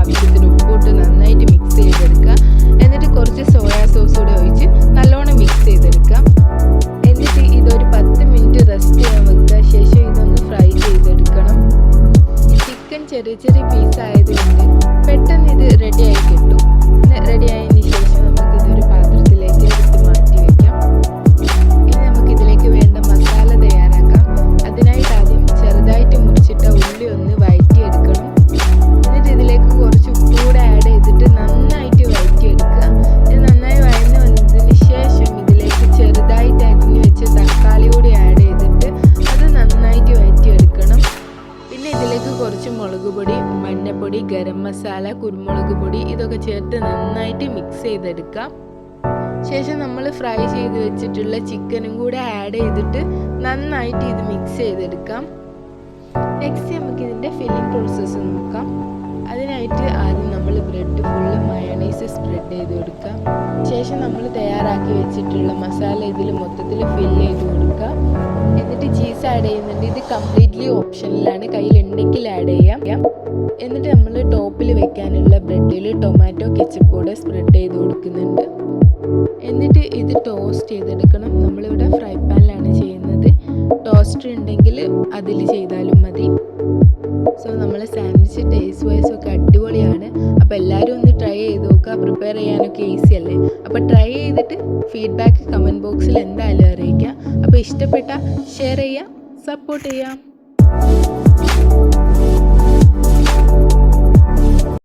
ആവശ്യത്തിന് ഉപ്പിട്ട് നന്നായിട്ട് മിക്സ് ചെയ്തെടുക്കുക. എന്നിട്ട് കുറച്ച് സോയാ സോസ് കൂടെ ഒഴിച്ച് നല്ലോണം മിക്സ് ചെയ്തെടുക്കാം. എന്നിട്ട് ഇതൊരു 10 മിനിറ്റ് റെസ്റ്റ് ചെയ്യാൻ വെക്കുക. ശേഷം ഇതൊന്ന് ഫ്രൈ ചെയ്തെടുക്കണം. ഈ ചിക്കൻ ചെറിയ ചെറിയ പീസ് ആയതുകൊണ്ട് പെട്ടെന്ന് ഇത് റെഡിയായി കിട്ടും. റെഡി ആയതിന് ശേഷം നമുക്ക് ഇതൊരു പാത്രത്തിലേക്ക് എടുത്ത് മാറ്റി വയ്ക്കാം. ഇനി നമുക്ക് ഇതിലേക്ക് വേണ്ട മസാല തയ്യാറാക്കാം. അതിനായിട്ട് ആദ്യം ചെറുതായിട്ട് മുറിച്ചിട്ട ഉള്ളി ഒന്ന് വഴറ്റിയെടുക്കണം. എന്നിട്ട് ഇതിലേക്ക് കുറച്ച് ഉപ്പ് കൂടെ ആഡ് ചെയ്തിട്ട് നന്നായിട്ട് വഴറ്റിയെടുക്കുക. ഇത് നന്നായി വഴന്ന് വന്നതിന് ശേഷം ഇതിലേക്ക് ചെറുതായിട്ട് അരിഞ്ഞു വെച്ച് തക്കാളി കൂടി ആഡ് ചെയ്തിട്ട് അത് നന്നായിട്ട് വഴറ്റിയെടുക്കണം. പിന്നെ ഇതിലേക്ക് കുറച്ച് മുളക് പൊടി, മഞ്ഞൾപ്പൊടി, ഗരം മസാല, കുരുമുളക് പൊടി ഇതൊക്കെ ചേർത്ത് നന്നായിട്ട് മിക്സ് ചെയ്തെടുക്കാം. ശേഷം നമ്മൾ ഫ്രൈ ചെയ്ത് വെച്ചിട്ടുള്ള ചിക്കനും കൂടെ ആഡ് ചെയ്തിട്ട് നന്നായിട്ട് ഇത് മിക്സ് ചെയ്തെടുക്കാം. നെക്സ്റ്റ് നമുക്ക് ഇതിൻ്റെ ഫില്ലിംഗ് പ്രോസസ്സ് നോക്കാം. അതിനായിട്ട് ആദ്യം നമ്മൾ ബ്രെഡ് ഫുള്ള് മയണൈസ് സ്പ്രെഡ് ചെയ്ത് കൊടുക്കുക. ശേഷം നമ്മൾ തയ്യാറാക്കി വെച്ചിട്ടുള്ള മസാല ഇതിൽ മൊത്തത്തിൽ ഫില്ല് ചെയ്ത് കൊടുക്കുക. എന്നിട്ട് ചീസ് ആഡ് ചെയ്യുന്നുണ്ട്. ഇത് കംപ്ലീറ്റ്ലി ഓപ്ഷനിലാണ്, കയ്യിലുണ്ടെങ്കിൽ ആഡ് ചെയ്യാം. എന്നിട്ട് നമ്മൾ ടോപ്പിൽ വെക്കാനുള്ള ബ്രെഡിൽ ടൊമാറ്റോ കെച്ചപ്പ് കൂടെ സ്പ്രെഡ് ചെയ്ത് കൊടുക്കുന്നുണ്ട്. എന്നിട്ട് ഇത് ടോസ്റ്റ് ചെയ്തെടുക്കണം. നമ്മളിവിടെ ഫ്രൈ പാനിലാണ് ചെയ്യുന്നത്. ടോസ്റ്റർ ഉണ്ടെങ്കിൽ അതിൽ ചെയ്താലും മതി. സോ നമ്മൾ സാൻഡ്വിച്ച് ടേസ്റ്റ് വൈസ് ഒക്കെ അടിപൊളിയാണ്. അപ്പോൾ എല്ലാവരും ഒന്ന് ട്രൈ ചെയ്ത് നോക്കുക. പ്രിപ്പയർ ചെയ്യാനൊക്കെ ഈസി അല്ലേ. അപ്പോൾ ട്രൈ ചെയ്തിട്ട് ഫീഡ്ബാക്ക് കമൻറ്റ് ബോക്സിൽ എന്തായാലും അറിയിക്കുക. അപ്പോൾ ഇഷ്ടപ്പെട്ട ഷെയർ ചെയ്യുക, സപ്പോർട്ട് ചെയ്യാം.